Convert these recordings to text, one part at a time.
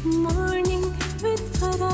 Morning with Farah.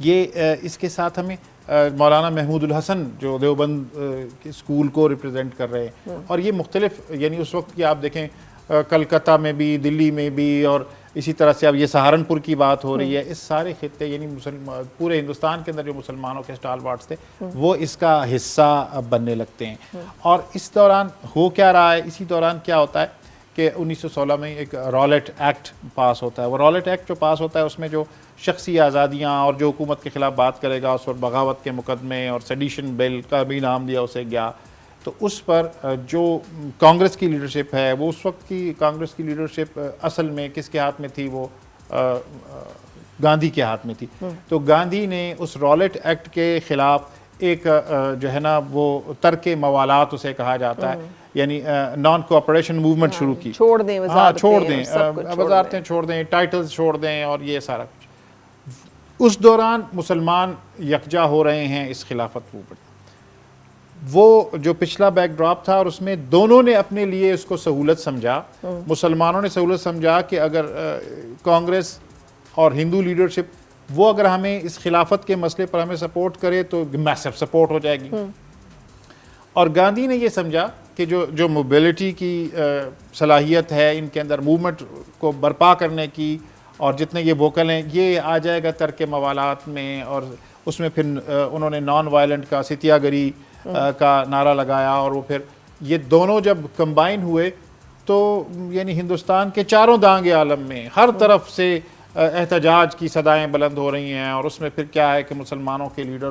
یہ اس کے ساتھ ہمیں مولانا محمود الحسن جو دیوبند کے اسکول کو ریپرزینٹ کر رہے ہیں، اور یہ مختلف یعنی اس وقت کی آپ دیکھیں کلکتہ میں بھی، دلی میں بھی، اور اسی طرح سے اب یہ سہارنپور کی بات ہو رہی ہے، اس سارے خطے یعنی پورے ہندوستان کے اندر جو مسلمانوں کے اسٹال وارڈز تھے وہ اس کا حصہ بننے لگتے ہیں۔ اور اس دوران ہو کیا رہا ہے، اسی دوران کیا ہوتا ہے کہ 1916 میں ایک رالٹ ایکٹ پاس ہوتا ہے۔ وہ رالٹ ایکٹ جو پاس ہوتا ہے اس میں جو شخصی آزادیاں اور جو حکومت کے خلاف بات کرے گا اس پر بغاوت کے مقدمے اور سیڈیشن بل کا بھی نام دیا اسے گیا، تو اس پر جو کانگریس کی لیڈرشپ ہے، وہ اس وقت کی کانگریس کی لیڈرشپ اصل میں کس کے ہاتھ میں تھی؟ وہ گاندھی کے ہاتھ میں تھی۔ تو گاندھی نے اس رالٹ ایکٹ کے خلاف ایک جو ہے نا وہ ترک موالات اسے کہا جاتا ہے، یعنی نان کوآپریشن موومنٹ شروع کی، چھوڑ دیں وزارتیں چھوڑ دیں، ٹائٹلز چھوڑ دیں، اور یہ سارا کچھ۔ اس دوران مسلمان یکجا ہو رہے ہیں اس خلافت موومنٹ۔ وہ جو پچھلا بیک ڈراپ تھا اور اس میں دونوں نے اپنے لیے اس کو سہولت سمجھا، مسلمانوں نے سہولت سمجھا کہ اگر کانگریس اور ہندو لیڈرشپ وہ اگر ہمیں اس خلافت کے مسئلے پر ہمیں سپورٹ کرے تو میسو سپورٹ ہو جائے گی، اور گاندھی نے یہ سمجھا کہ جو موبیلٹی کی صلاحیت ہے ان کے اندر، موومنٹ کو برپا کرنے کی، اور جتنے یہ ووکل ہیں یہ آ جائے گا ترک موالات میں، اور اس میں پھر انہوں نے نان وائلنٹ کا، ستیا گری کا نعرہ لگایا، اور وہ پھر یہ دونوں جب کمبائن ہوئے تو یعنی ہندوستان کے چاروں دانگ عالم میں ہر طرف سے احتجاج کی صدائیں بلند ہو رہی ہیں، اور اس میں پھر کیا ہے کہ مسلمانوں کے لیڈر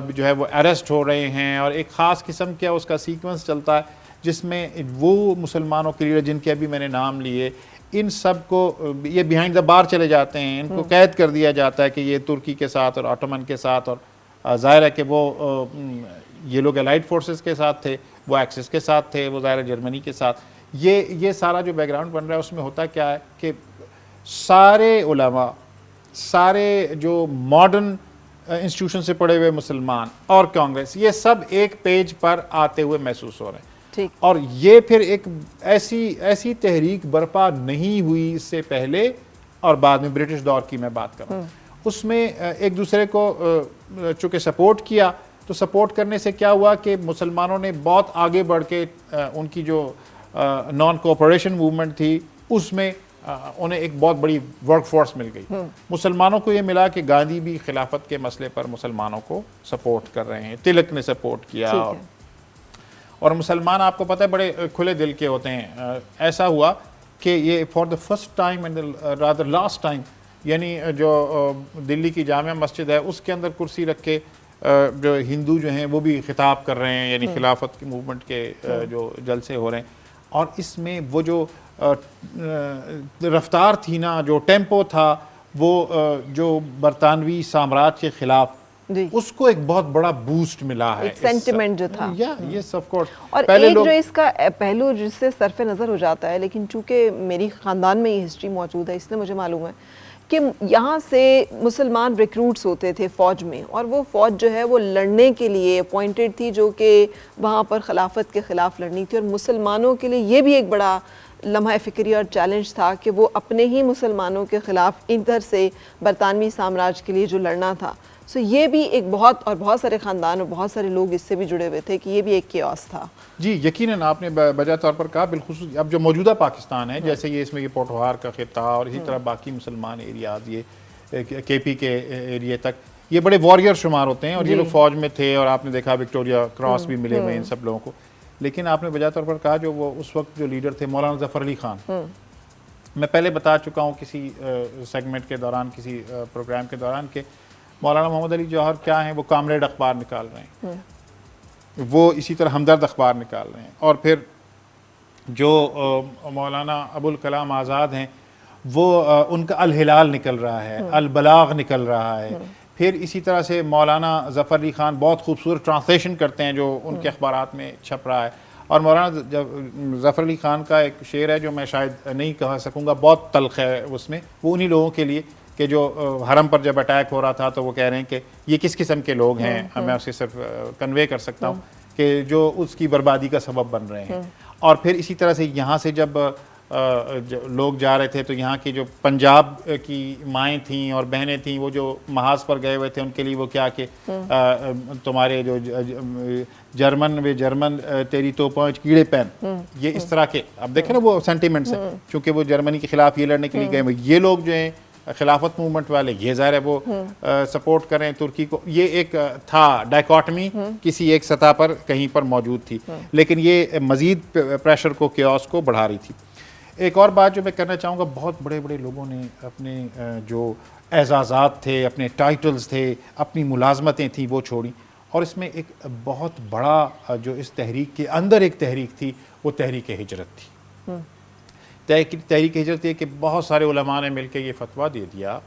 جو ہے وہ اریسٹ ہو رہے ہیں، اور ایک خاص قسم کا اس کا سیکوینس چلتا ہے جس میں وہ مسلمانوں کے لیڈر جن کے ابھی میں نے نام لیے، ان سب کو یہ بیہائنڈ دا بار چلے جاتے ہیں، ان کو قید کر دیا جاتا ہے کہ یہ ترکی کے ساتھ اور آٹومن کے ساتھ، اور ظاہر ہے کہ وہ یہ لوگ الائڈ فورسز کے ساتھ تھے، وہ ایکسس کے ساتھ تھے، وہ ظاہر ہے جرمنی کے ساتھ۔ یہ سارا جو بیک گراؤنڈ بن رہا ہے اس میں ہوتا کیا ہے کہ سارے علماء، سارے جو ماڈرن انسٹیٹیوشن سے پڑھے ہوئے مسلمان اور کانگریس، یہ سب ایک پیج پر آتے ہوئے محسوس ہو رہے ہیں، اور یہ پھر ایک ایسی تحریک برپا نہیں ہوئی اس سے پہلے اور بعد میں، برٹش دور کی میں بات کر رہا ہوں، اس میں ایک دوسرے کو چونکہ سپورٹ کیا، تو سپورٹ کرنے سے کیا ہوا کہ مسلمانوں نے بہت آگے بڑھ کے ان کی جو نان کوآپریشن موومنٹ تھی اس میں انہیں ایک بہت بڑی ورک فورس مل گئی۔ مسلمانوں کو یہ ملا کہ گاندھی بھی خلافت کے مسئلے پر مسلمانوں کو سپورٹ کر رہے ہیں، تلک نے سپورٹ کیا، اور مسلمان آپ کو پتہ ہے بڑے کھلے دل کے ہوتے ہیں۔ ایسا ہوا کہ یہ for the first time and rather last time, یعنی جو دلی کی جامع مسجد ہے اس کے اندر کرسی رکھ کے جو ہندو جو ہیں وہ بھی خطاب کر رہے ہیں، یعنی خلافت کی موومنٹ کے جو جلسے ہو رہے ہیں، اور اس میں وہ جو رفتار تھی نا، جو ٹیمپو تھا، وہ جو برطانوی سامراج کے خلاف، اس کو ایک بہت بڑا بوسٹ ملا ہے، ایک سینٹیمنٹ جو تھا، یس آف کورس۔ اور ایک جو اس کا پہلو جس سے صرف نظر ہو جاتا ہے، لیکن چونکہ میری خاندان میں یہ ہسٹری موجود ہے اس لیے مجھے معلوم ہے کہ یہاں سے مسلمان ریکروٹس ہوتے تھے فوج میں، اور وہ فوج جو ہے وہ لڑنے کے لیے اپوائنٹڈ تھی، جو کہ وہاں پر خلافت کے خلاف لڑنی تھی، اور مسلمانوں کے لیے یہ بھی ایک بڑا لمحہ فکری اور چیلنج تھا کہ وہ اپنے ہی مسلمانوں کے خلاف ادھر سے برطانوی سامراج کے لیے جو لڑنا تھا۔ سو یہ بھی ایک بہت سارے خاندان اور بہت سارے لوگ اس سے بھی جڑے ہوئے تھے کہ یہ بھی ایک کیوس تھا۔ جی یقیناً آپ نے بجا طور پر کہا، بالخصوص اب جو موجودہ پاکستان ہے، جیسے یہ اس میں یہ پوٹھوہار کا خطہ اور اسی طرح باقی مسلمان ایریاز، یہ کے پی کے ایریے تک، یہ بڑے واریر شمار ہوتے ہیں، اور یہ لوگ فوج میں تھے، اور آپ نے دیکھا وکٹوریا کراس بھی ملے ہوئے ان سب لوگوں کو۔ لیکن آپ نے بجا طور پر کہا جو وہ اس وقت جو لیڈر تھے مولانا ظفر علی خان، میں پہلے بتا چکا ہوں کسی سیگمنٹ کے دوران، کسی پروگرام کے دوران، کہ مولانا محمد علی جوہر کیا ہیں، وہ کامریڈ اخبار نکال رہے ہیں، وہ اسی طرح ہمدرد اخبار نکال رہے ہیں، اور پھر جو مولانا ابوالکلام آزاد ہیں وہ ان کا الہلال نکل رہا ہے، البلاغ نکل رہا ہے، پھر اسی طرح سے مولانا ظفر علی خان بہت خوبصورت ٹرانسلیشن کرتے ہیں جو ان کے اخبارات میں چھپ رہا ہے، اور مولانا ظفر علی خان کا ایک شعر ہے جو میں شاید نہیں کہہ سکوں گا، بہت تلخ ہے اس میں، وہ انہی لوگوں کے لیے کہ جو حرم پر جب اٹیک ہو رہا تھا تو وہ کہہ رہے ہیں کہ یہ کس قسم کے لوگ ہیں، میں اسے صرف کنوے کر سکتا ہوں کہ جو اس کی بربادی کا سبب بن رہے ہیں۔ اور پھر اسی طرح سے یہاں سے جب لوگ جا رہے تھے تو یہاں کی جو پنجاب کی مائیں تھیں اور بہنیں تھیں وہ جو محاذ پر گئے ہوئے تھے ان کے لیے وہ کیا کہ تمہارے جو جرمن تیری تو پانچ کیڑے پہن، یہ اس طرح کے اب دیکھیں نا وہ سینٹیمنٹس ہیں، چونکہ وہ جرمنی کے خلاف یہ لڑنے کے لیے گئے ہوئے، یہ لوگ جو ہیں خلافت موومنٹ والے یہ ظاہر ہے وہ سپورٹ کریں ترکی کو، یہ ایک تھا ڈائیکاٹمی کسی ایک سطح پر کہیں پر موجود تھی، لیکن یہ مزید پریشر کو کیوس کو بڑھا رہی تھی۔ ایک اور بات جو میں کرنا چاہوں گا، بہت بڑے بڑے لوگوں نے اپنے جو اعزازات تھے، اپنے ٹائٹلز تھے، اپنی ملازمتیں تھیں وہ چھوڑیں، اور اس میں ایک بہت بڑا جو اس تحریک کے اندر ایک تحریک تھی وہ تحریک ہجرت تھی۔ تحریک ہجرت یہ کہ بہت سارے علماء نے مل کے یہ فتویٰ دے دیا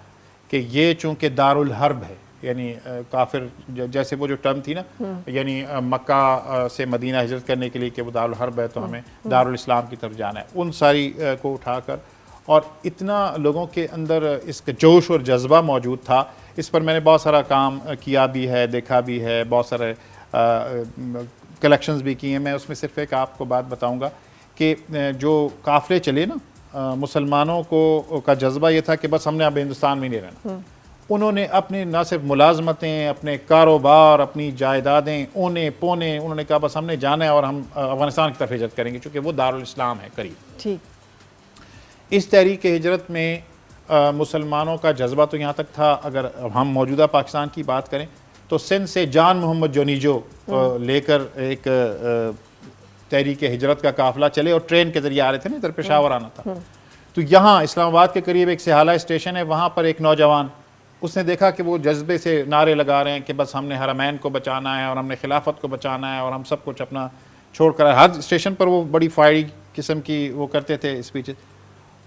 کہ یہ چونکہ دارالحرب ہے، یعنی کافر جیسے وہ جو ٹرم تھی نا، یعنی مکہ سے مدینہ ہجرت کرنے کے لیے کہ وہ دارالحرب ہے تو ہمیں دارالاسلام کی طرف جانا ہے، ان ساری کو اٹھا کر، اور اتنا لوگوں کے اندر اس کا جوش اور جذبہ موجود تھا، اس پر میں نے بہت سارا کام کیا بھی ہے، دیکھا بھی ہے، بہت سارے کلیکشنز بھی کی ہیں۔ میں اس میں صرف ایک آپ کو بات بتاؤں گا کہ جو قافلے چلے نا، مسلمانوں کو کا جذبہ یہ تھا کہ بس ہم نے اب ہندوستان میں نہیں رہنا، انہوں نے اپنے نہ صرف ملازمتیں، اپنے کاروبار، اپنی جائیدادیں اونے پونے، انہوں نے کہا بس ہم نے جانا ہے اور ہم افغانستان کی طرف ہجرت کریں گے چونکہ وہ دارالاسلام ہے قریب۔ ٹھیک۔ اس تحریک ہجرت میں مسلمانوں کا جذبہ تو یہاں تک تھا، اگر ہم موجودہ پاکستان کی بات کریں تو سندھ سے جان محمد جونیجو لے کر ایک تحریک ہجرت کا قافلہ چلے، اور ٹرین کے ذریعے آ رہے تھے نا، ادھر پشاور آنا تھا، تو یہاں اسلام آباد کے قریب ایک سہالہ اسٹیشن ہے، وہاں پر ایک نوجوان اس نے دیکھا کہ وہ جذبے سے نعرے لگا رہے ہیں کہ بس ہم نے حرمین کو بچانا ہے اور ہم نے خلافت کو بچانا ہے اور ہم سب کچھ اپنا چھوڑ کر، ہر اسٹیشن پر وہ بڑی فائری قسم کی وہ کرتے تھے اسپیچز۔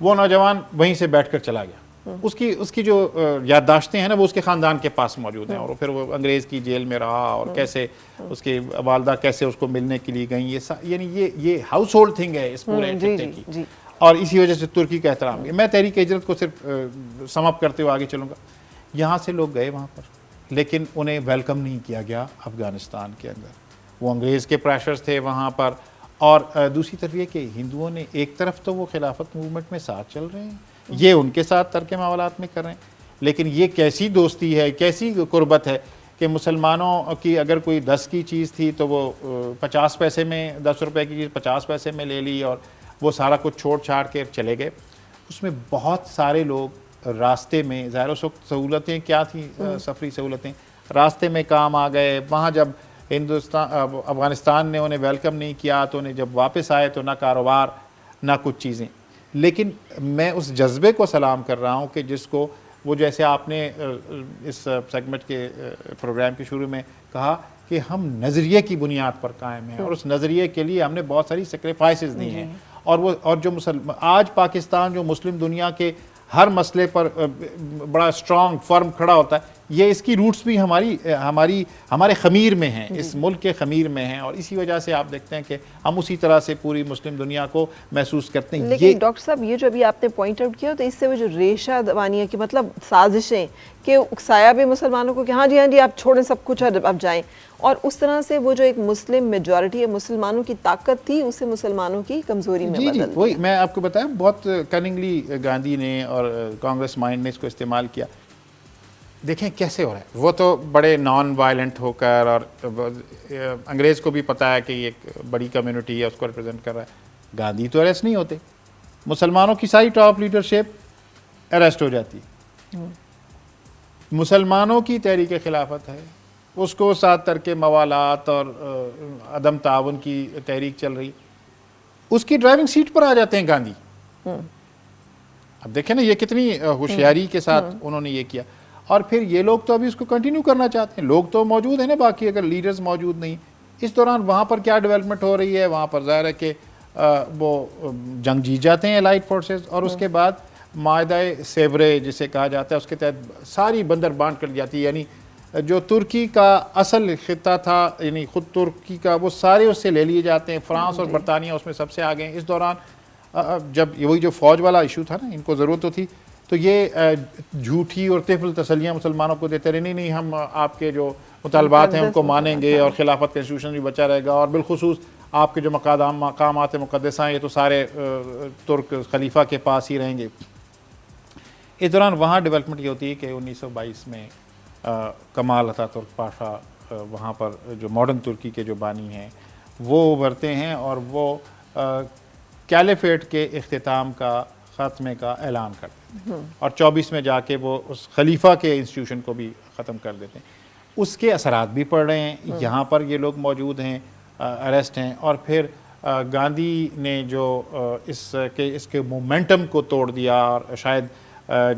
وہ نوجوان وہیں سے بیٹھ کر چلا گیا، اس کی جو یادداشتیں ہیں نا وہ اس کے خاندان کے پاس موجود ہیں، اور پھر وہ انگریز کی جیل میں رہا، اور کیسے اس کی والدہ کیسے اس کو ملنے کے لیے گئیں، یعنی یہ ہاؤس ہولڈ تھنگ ہے اس پورے خطے کی، اور اسی وجہ سے ترکی کا احترام ہے۔ میں تحریک ہجرت کو صرف سم اپ کرتے ہوئے آگے چلوں گا، یہاں سے لوگ گئے وہاں پر، لیکن انہیں ویلکم نہیں کیا گیا افغانستان کے اندر، وہ انگریز کے پریشرز تھے وہاں پر، اور دوسری طرف یہ کہ ہندوؤں نے ایک طرف تو وہ خلافت موومنٹ میں ساتھ چل رہے ہیں، یہ ان کے ساتھ ترک معاملات میں کر رہے ہیں، لیکن یہ کیسی دوستی ہے، کیسی قربت ہے کہ مسلمانوں کی اگر کوئی 10 کی چیز تھی تو وہ 50 پیسے میں، 10 روپے کی چیز 50 پیسے میں لے لی، اور وہ سارا کچھ چھوڑ چھاڑ کے چلے گئے۔ اس میں بہت سارے لوگ راستے میں، ظاہر اس وقت سہولتیں کیا تھیں، سفری سہولتیں، راستے میں کام آ گئے، وہاں جب افغانستان نے انہیں ویلکم نہیں کیا تو انہیں جب واپس آئے تو نہ کاروبار نہ کچھ چیزیں۔ لیکن میں اس جذبے کو سلام کر رہا ہوں کہ جس کو وہ، جیسے آپ نے اس سیگمنٹ کے پروگرام کے شروع میں کہا کہ ہم نظریے کی بنیاد پر قائم ہیں، اور اس نظریے کے لیے ہم نے بہت ساری سیکریفائسز دی ہیں، اور جو آج پاکستان جو مسلم دنیا کے ہر مسئلے پر بڑا اسٹرانگ فرم کھڑا ہوتا ہے، یہ اس کی روٹس بھی ہمارے خمیر میں ہیں، اس ملک کے خمیر میں ہیں، اور اسی وجہ سے آپ دیکھتے ہیں کہ ہم اسی طرح سے پوری مسلم دنیا کو محسوس کرتے ہیں۔ لیکن ڈاکٹر صاحب یہ جو ابھی آپ نے پوائنٹ آؤٹ کیا تو اس سے وہ جو ریشہ دوانیہ کی مطلب سازشیں کہ اکسایا بھی مسلمانوں کو کہ ہاں جی آپ چھوڑیں سب کچھ اور اب جائیں، اور اس طرح سے وہ جو ایک مسلم میجورٹی ہے، مسلمانوں کی طاقت تھی، اسے مسلمانوں کی کمزوری میں بدل دیا۔ وہی میں آپ کو بتایا، بہت کننگلی گاندھی نے اور کانگریس مائنڈ نے اس کو استعمال کیا۔ دیکھیں کیسے ہو رہا ہے، وہ تو بڑے نان وائلنٹ ہو کر، اور انگریز کو بھی پتا ہے کہ یہ ایک بڑی کمیونٹی ہے، اس کو ریپرزینٹ کر رہا ہے۔ گاندھی تو اریسٹ نہیں ہوتے، مسلمانوں کی ساری ٹاپ لیڈرشپ اریسٹ ہو جاتی ہے۔ مسلمانوں کی تحریک خلافت ہے، اس کو ساتھ ترک موالات اور عدم تعاون کی تحریک چل رہی، اس کی ڈرائیونگ سیٹ پر آ جاتے ہیں گاندھی۔ اب دیکھیں نا یہ کتنی ہوشیاری کے ساتھ انہوں نے یہ کیا، اور پھر یہ لوگ تو ابھی اس کو کنٹینیو کرنا چاہتے ہیں، لوگ تو موجود ہیں نا باقی، اگر لیڈرز موجود نہیں، اس دوران وہاں پر کیا ڈیولپمنٹ ہو رہی ہے، وہاں پر ظاہر ہے کہ وہ جنگ جیت جاتے ہیں الائٹ فورسز، اور اس کے بعد معاہدہ سیورے جسے کہا جاتا ہے، اس کے تحت ساری بندر بانٹ کر جاتی ہے، یعنی جو ترکی کا اصل خطہ تھا، یعنی خود ترکی کا، وہ سارے اس سے لے لیے جاتے ہیں، فرانس اور برطانیہ اس میں سب سے آگے ہیں۔ اس دوران جب وہی جو فوج والا ایشو تھا نا، ان کو ضرورت تو تھی، تو یہ جھوٹی اور طفل تسلیاں مسلمانوں کو دیتے رہے، نہیں ہم آپ کے جو مطالبات ہیں ان کو مانیں گے، اور خلافت کا انسٹیٹیوشن بھی بچا رہے گا، اور بالخصوص آپ کے جو مقامات مقدسہ ہیں یہ تو سارے ترک خلیفہ کے پاس ہی رہیں گے۔ اس دوران وہاں ڈیولپمنٹ یہ ہوتی ہے کہ 1922 میں کمال اتا ترک پاشا وہاں پر جو ماڈرن ترکی کے جو بانی ہیں وہ ابھرتے ہیں اور وہ کیلیفیٹ کے اختتام کا خاتمے کا اعلان کرتے ہیں اور 24 میں جا کے وہ اس خلیفہ کے انسٹیٹیوشن کو بھی ختم کر دیتے ہیں۔ اس کے اثرات بھی پڑ رہے ہیں، یہاں پر یہ لوگ موجود ہیں، اریسٹ ہیں، اور پھر گاندھی نے جو اس کے مومنٹم کو توڑ دیا اور شاید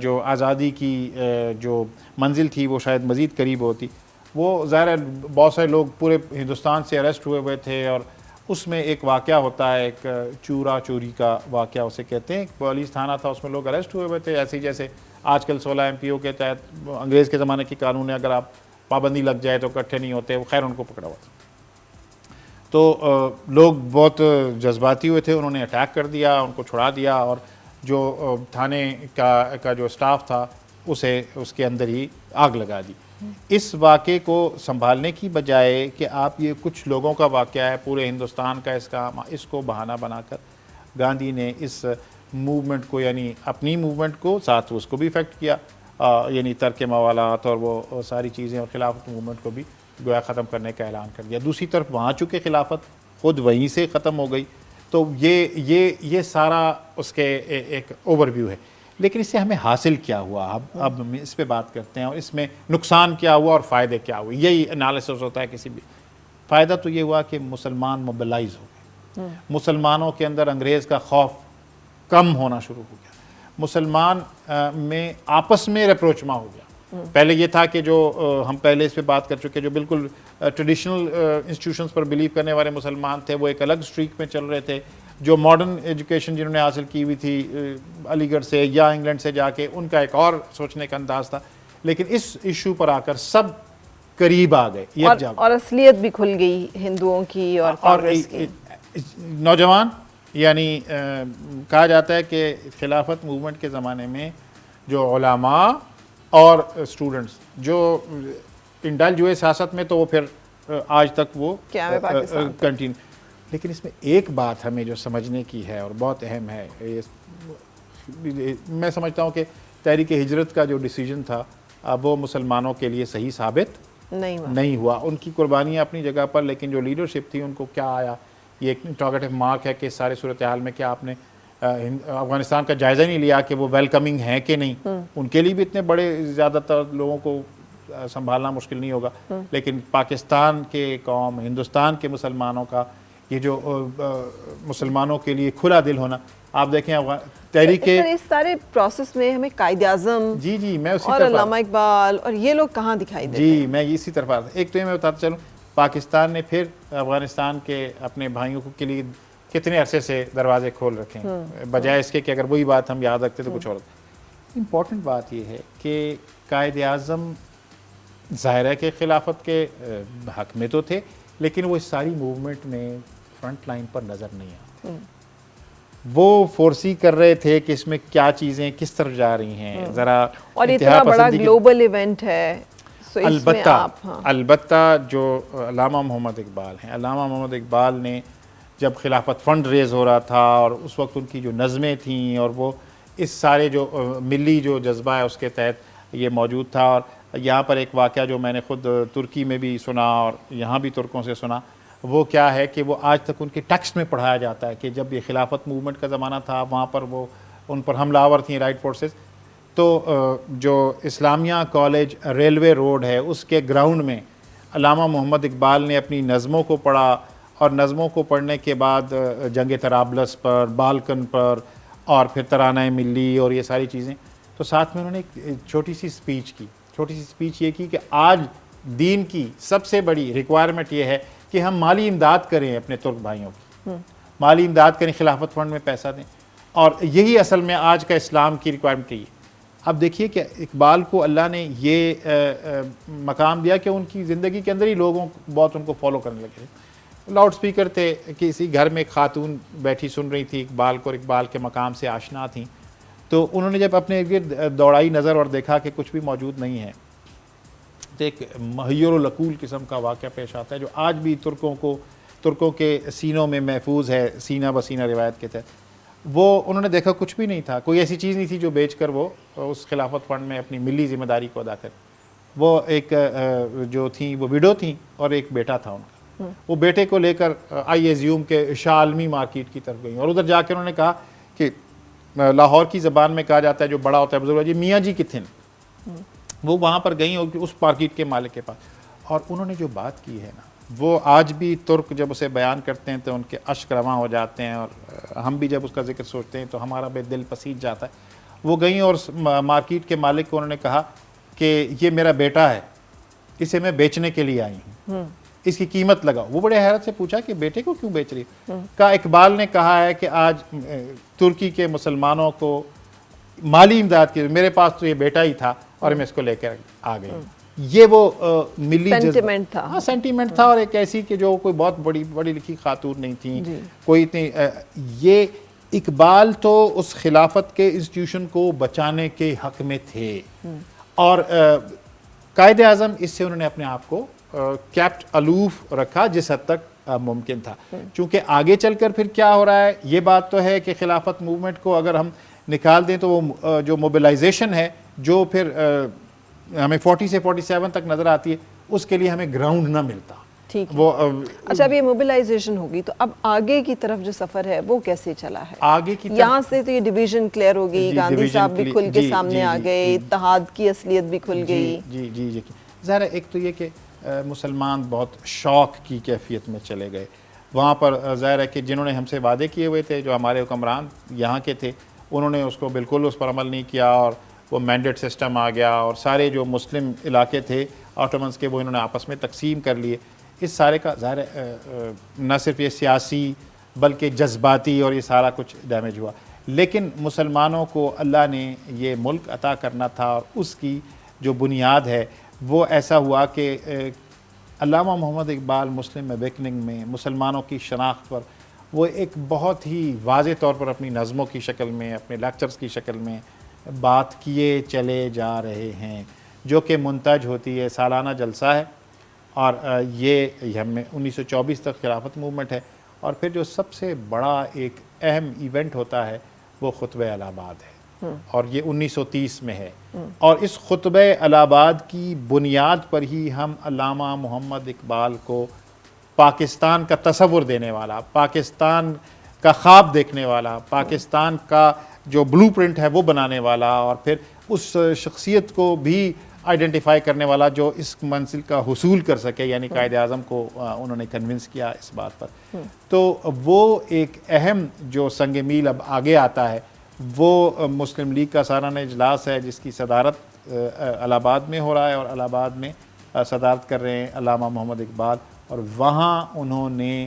جو آزادی کی جو منزل تھی وہ شاید مزید قریب ہوتی۔ وہ ظاہر ہے بہت سارے لوگ پورے ہندوستان سے اریسٹ ہوئے تھے اور اس میں ایک واقعہ ہوتا ہے، ایک چورا چوری کا واقعہ اسے کہتے ہیں، ایک پولیس تھانہ تھا، اس میں لوگ اریسٹ ہوئے تھے، ایسے ہی جیسے آج کل 16 MPO کے تحت انگریز کے زمانے کی قانون ہے، اگر آپ پابندی لگ جائے تو اکٹھے نہیں ہوتے، خیر ان کو پکڑا ہوا تھا۔ تو لوگ بہت جذباتی ہوئے تھے، انہوں نے اٹیک کر دیا، ان کو چھڑا دیا اور جو تھانے کا جو سٹاف تھا اسے اس کے اندر ہی آگ لگا دی۔ اس واقعے کو سنبھالنے کی بجائے کہ آپ یہ کچھ لوگوں کا واقعہ ہے، پورے ہندوستان کا اس کو بہانہ بنا کر گاندھی نے اس موومنٹ کو، یعنی اپنی موومنٹ کو ساتھ اس کو بھی افیکٹ کیا، یعنی ترک موالات اور وہ ساری چیزیں، اور خلافت موومنٹ کو بھی گویا ختم کرنے کا اعلان کر دیا۔ دوسری طرف وہاں چونکہ خلافت خود وہیں سے ختم ہو گئی، تو یہ سارا اس کے ایک اوور ویو ہے۔ لیکن اس سے ہمیں حاصل کیا ہوا، اب ہم اس پہ بات کرتے ہیں، اور اس میں نقصان کیا ہوا اور فائدے کیا ہوئے، یہی انالیسس ہوتا ہے کسی بھی۔ فائدہ تو یہ ہوا کہ مسلمان موبلائز ہو گئے، مسلمانوں کے اندر انگریز کا خوف کم ہونا شروع ہو گیا، مسلمان میں آپس میں ریپروچما ہو گیا۔ پہلے یہ تھا کہ جو ہم پہلے اس پہ بات کر چکے، جو بالکل ٹریڈیشنل انسٹیٹیوشنز پر بلیو کرنے والے مسلمان تھے وہ ایک الگ سٹریک میں چل رہے تھے، جو ماڈرن ایجوکیشن جنہوں نے حاصل کی ہوئی تھی علی گڑھ سے یا انگلینڈ سے جا کے، ان کا ایک اور سوچنے کا انداز تھا۔ لیکن اس ایشو پر آ کر سب قریب آ گئے، اور اصلیت بھی کھل گئی ہندوؤں کی اور نوجوان، یعنی کہا جاتا ہے کہ خلافت موومنٹ کے زمانے میں جو علماء اور اسٹوڈنٹس جو انڈلج ہوئے سیاست میں، تو وہ پھر آج تک وہ کنٹینیو۔ لیکن اس میں ایک بات ہمیں جو سمجھنے کی ہے اور بہت اہم ہے، میں سمجھتا ہوں کہ تحریک ہجرت کا جو ڈیسیجن تھا وہ مسلمانوں کے لیے صحیح ثابت نہیں ہوا۔ ان کی قربانیاں اپنی جگہ پر، لیکن جو لیڈرشپ تھی ان کو کیا آیا، یہ ایک انٹروگیٹو مارک ہے کہ سارے صورتحال میں کیا آپ نے افغانستان کا جائزہ نہیں لیا کہ وہ ویلکمنگ ہیں کہ نہیں۔ ان کے لیے بھی اتنے بڑے زیادہ تر لوگوں کو سنبھالنا مشکل نہیں ہوگا، لیکن پاکستان کے قوم، ہندوستان کے مسلمانوں کا یہ جو مسلمانوں کے لیے کھلا دل ہونا، آپ دیکھیں تحریک اس سارے پروسیس میں ہمیں قائد اعظم میں اسی اور علامہ اقبال اور یہ لوگ کہاں دکھائی دیتے ہیں؟ میں اسی طرف آتا۔ ایک تو یہ میں بتاتا چلوں، پاکستان نے پھر افغانستان کے اپنے بھائیوں کے لیے کتنے عرصے سے دروازے کھول رکھے ہیں، بجائے اس کے کہ اگر وہی بات ہم یاد رکھتے تو کچھ اور۔ امپورٹنٹ بات یہ ہے کہ قائد اعظم ظاہر ہے کہ خلافت کے حق میں تو تھے، لیکن وہ اس ساری موومنٹ میں فرنٹ لائن پر نظر نہیں آتے۔ وہ فورسی کر رہے تھے کہ اس میں کیا چیزیں کس طرف جا رہی ہیں، ذرا اور اتنا بڑا گلوبل ایونٹ ہے۔ البتہ جو علامہ محمد اقبال ہیں، علامہ محمد اقبال نے جب خلافت فنڈ ریز ہو رہا تھا اور اس وقت ان کی جو نظمیں تھیں اور وہ اس سارے جو ملی جو جذبہ ہے اس کے تحت یہ موجود تھا۔ اور یہاں پر ایک واقعہ جو میں نے خود ترکی میں بھی سنا اور یہاں بھی ترکوں سے سنا، وہ کیا ہے کہ وہ آج تک ان کے ٹیکسٹ میں پڑھایا جاتا ہے کہ جب یہ خلافت موومنٹ کا زمانہ تھا، وہاں پر وہ ان پر حملہ آور تھیں رائٹ فورسز، تو جو اسلامیہ کالج ریلوے روڈ ہے اس کے گراؤنڈ میں علامہ محمد اقبال نے اپنی نظموں کو پڑھا، اور نظموں کو پڑھنے کے بعد جنگ طرابلس پر، بالکن پر، اور پھر ترانہ ملی اور یہ ساری چیزیں، تو ساتھ میں انہوں نے ایک چھوٹی سی اسپیچ یہ کی کہ آج دین کی سب سے بڑی ریکوائرمنٹ یہ ہے کہ ہم مالی امداد کریں اپنے ترک بھائیوں کی، مالی امداد کریں، خلافت فنڈ میں پیسہ دیں، اور یہی اصل میں آج کا اسلام کی ریکوائرمنٹ ہے۔ اب دیکھیے کہ اقبال کو اللہ نے یہ مقام دیا کہ ان کی زندگی کے اندر ہی لوگوں بہت ان کو فالو کرنے لگے۔ لاؤڈ سپیکر تھے، کسی گھر میں ایک خاتون بیٹھی سن رہی تھی اقبال کو، اور اقبال کے مقام سے آشنا تھیں، تو انہوں نے جب اپنے گرد دوڑائی نظر اور دیکھا کہ کچھ بھی موجود نہیں ہے، تو ایک مہیر و لقول قسم کا واقعہ پیش آتا ہے جو آج بھی ترکوں کو ترکوں کے سینوں میں محفوظ ہے سینہ بسینہ روایت کے تحت، وہ انہوں نے دیکھا کچھ بھی نہیں تھا، کوئی ایسی چیز نہیں تھی جو بیچ کر وہ اس خلافت فنڈ میں اپنی ملی ذمہ داری کو ادا کریں۔ وہ ایک جو تھیں وہ ویڈو تھیں اور ایک بیٹا تھا ان کا، وہ بیٹے کو لے کر آئی ایزیوم کے شاہ عالمی مارکیٹ کی طرف گئیں اور ادھر جا کے انہوں نے کہا کہ لاہور کی زبان میں کہا جاتا ہے جو بڑا ہوتا ہے بزرگ، جی میاں جی کتنے، وہ وہاں پر گئیں اس مارکیٹ کے مالک کے پاس، اور انہوں نے جو بات کی ہے نا وہ آج بھی ترک جب اسے بیان کرتے ہیں تو ان کے اشک رواں ہو جاتے ہیں، اور ہم بھی جب اس کا ذکر سوچتے ہیں تو ہمارا بے دل پسیج جاتا ہے۔ وہ گئیں اور مارکیٹ کے مالک کو انہوں نے کہا کہ یہ میرا بیٹا ہے، اسے میں بیچنے کے لیے آئی ہوں، اس کی قیمت لگاؤ۔ وہ بڑے حیرت سے پوچھا کہ بیٹے کو کیوں بیچ رہی؟ کہا اقبال نے کہا ہے کہ آج ترکی کے مسلمانوں کو مالی امداد کی، میرے پاس تو یہ بیٹا ہی تھا اور میں اس کو لے کر آ گئی۔ یہ وہ ملی سینٹیمنٹ تھا، ہاں سینٹیمنٹ تھا، اور ایک ایسی کہ جو کوئی بہت بڑی لکھی خاتون نہیں تھی، کوئی اتنی یہ اقبال تو اس خلافت کے انسٹیٹیوشن کو بچانے کے حق میں تھے، اور قائد اعظم اس سے انہوں نے اپنے آپ کو کیپٹ الوف رکھا جس حد تک ممکن تھا۔ چونکہ آگے چل کر پھر کیا ہو رہا ہے، یہ بات تو ہے کہ خلافت موومنٹ کو اگر ہم نکال دیں تو وہ جو موبلائزیشن ہے جو پھر ہمیں 40 سے 47 تک نظر آتی ہے، اس کے لیے ہمیں گراؤنڈ نہ ملتا۔ ٹھیک وہ اچھا اب یہ موبلائزیشن ہوگی تو اب آگے کی طرف جو سفر ہے وہ کیسے چلا ہے؟ آگے کی یہاں سے تو یہ ڈویژن کلیئر ہو گئی، گاندھی صاحب بھی کھل کے سامنے آ گئے، اتحاد کی اصلیت بھی کھل گئی۔ جی جی جی ظاہر ہے ایک تو یہ کہ مسلمان بہت شوق کی کیفیت میں چلے گئے وہاں پر۔ ظاہر ہے کہ جنہوں نے ہم سے وعدے کیے ہوئے تھے، جو ہمارے حکمران یہاں کے تھے، انہوں نے اس کو بالکل اس پر عمل نہیں کیا، اور وہ مینڈیٹ سسٹم آ گیا، اور سارے جو مسلم علاقے تھے آٹومنس کے وہ انہوں نے آپس میں تقسیم کر لیے۔ اس سارے کا ظاہر نہ صرف یہ سیاسی بلکہ جذباتی اور یہ سارا کچھ ڈیمیج ہوا، لیکن مسلمانوں کو اللہ نے یہ ملک عطا کرنا تھا، اور اس کی جو بنیاد ہے وہ ایسا ہوا کہ علامہ محمد اقبال مسلم اویکننگ میں مسلمانوں کی شناخت پر وہ ایک بہت ہی واضح طور پر اپنی نظموں کی شکل میں، اپنے لیکچرز کی شکل میں بات کیے چلے جا رہے ہیں، جو کہ منتج ہوتی ہے، سالانہ جلسہ ہے، اور یہ ہم میں 1924 تک خلافت موومنٹ ہے، اور پھر جو سب سے بڑا ایک اہم ایونٹ ہوتا ہے وہ خطبہ الہ آباد ہے، اور یہ 1930 میں ہے، اور اس خطبہ الہ آباد کی بنیاد پر ہی ہم علامہ محمد اقبال کو پاکستان کا تصور دینے والا، پاکستان کا خواب دیکھنے والا، پاکستان کا جو بلو پرنٹ ہے وہ بنانے والا، اور پھر اس شخصیت کو بھی آئیڈینٹیفائی کرنے والا جو اس منزل کا حصول کر سکے، یعنی قائد اعظم کو انہوں نے کنونس کیا اس بات پر۔ تو وہ ایک اہم جو سنگ میل اب آگے آتا ہے وہ مسلم لیگ کا سالانہ اجلاس ہے، جس کی صدارت الہ آباد میں ہو رہا ہے، اور الہ آباد میں صدارت کر رہے ہیں علامہ محمد اقبال، اور وہاں انہوں نے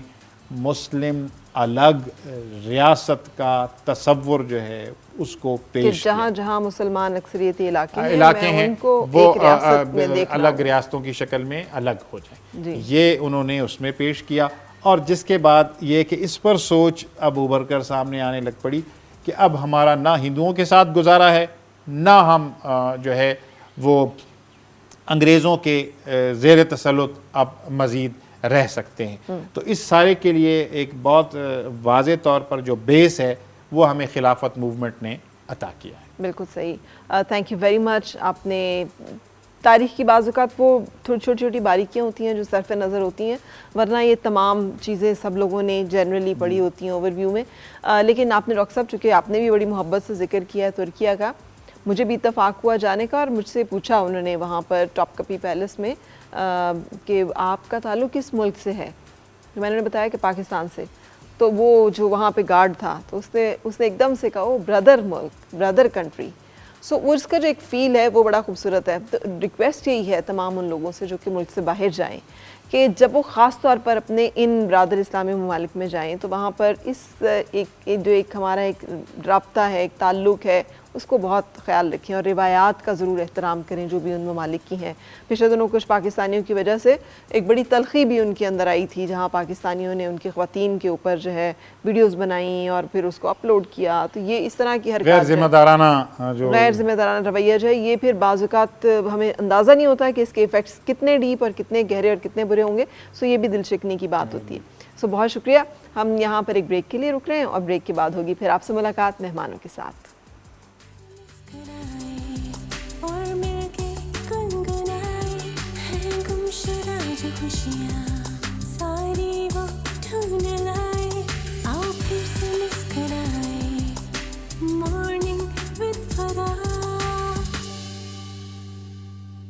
مسلم الگ ریاست کا تصور جو ہے اس کو پیش جہاں جہاں مسلمان اکثریتی علاقے ہیں ان کو وہ ایک ریاست میں دیکھنا، الگ ریاستوں کی شکل میں الگ ہو جائیں، یہ انہوں نے اس میں پیش کیا۔ اور جس کے بعد یہ کہ اس پر سوچ اب ابھر کر سامنے آنے لگ پڑی کہ اب ہمارا نہ ہندوؤں کے ساتھ گزارا ہے، نہ ہم جو ہے وہ انگریزوں کے زیر تسلط اب مزید رہ سکتے ہیں۔ تو اس سارے کے لیے ایک بہت واضح طور پر جو بیس ہے وہ ہمیں خلافت موومنٹ نے عطا کیا ہے۔ بالکل صحیح، تھینک یو ویری مچ۔ آپ نے تاریخ کی بعض اوقات وہ چھوٹی چھوٹی باریکیاں ہوتی ہیں جو صرف نظر ہوتی ہیں، ورنہ یہ تمام چیزیں سب لوگوں نے جنرلی پڑھی ہوتی ہیں اوور ویو میں، لیکن آپ نے ڈاکٹر صاحب چونکہ آپ نے بھی بڑی محبت سے ذکر کیا ہے ترکیہ کا، مجھے بھی اتفاق ہوا جانے کا، اور مجھ سے پوچھا انہوں نے وہاں پر ٹاپ کپی پیلس میں کہ آپ کا تعلق کس ملک سے ہے، میں نے بتایا کہ پاکستان سے، تو وہ جو وہاں پہ گارڈ تھا تو اس نے ایک دم سے کہا وہ بردر ملک، بردر کنٹری، سو وہ اس کا جو ایک فیل ہے وہ بڑا خوبصورت ہے۔ تو ریکویسٹ یہی ہے تمام ان لوگوں سے جو کہ ملک سے باہر جائیں کہ جب وہ خاص طور پر اپنے ان برادر اسلامی ممالک میں جائیں تو وہاں پر اس جو ایک ہمارا ایک رابطہ ہے، ایک تعلق ہے، اس کو بہت خیال رکھیں، اور روایات کا ضرور احترام کریں جو بھی ان ممالک کی ہیں۔ پچھلے دنوں کچھ پاکستانیوں کی وجہ سے ایک بڑی تلخی بھی ان کے اندر آئی تھی، جہاں پاکستانیوں نے ان کی خواتین کے اوپر جو ہے ویڈیوز بنائیں اور پھر اس کو اپلوڈ کیا، تو یہ اس طرح کی غیر ذمہ دارانہ رویہ جو ہے یہ پھر بعض اوقات ہمیں اندازہ نہیں ہوتا کہ اس کے ایفیکٹس کتنے ڈیپ اور کتنے گہرے اور کتنے برے ہوں گے، سو یہ بھی دل شکنی کی بات ہوتی ہے۔ سو بہت شکریہ. ہم یہاں پر ایک بریک کے لیے رک رہے ہیں اور بریک کے بعد ہوگی پھر آپ سے ملاقات مہمانوں کے ساتھ.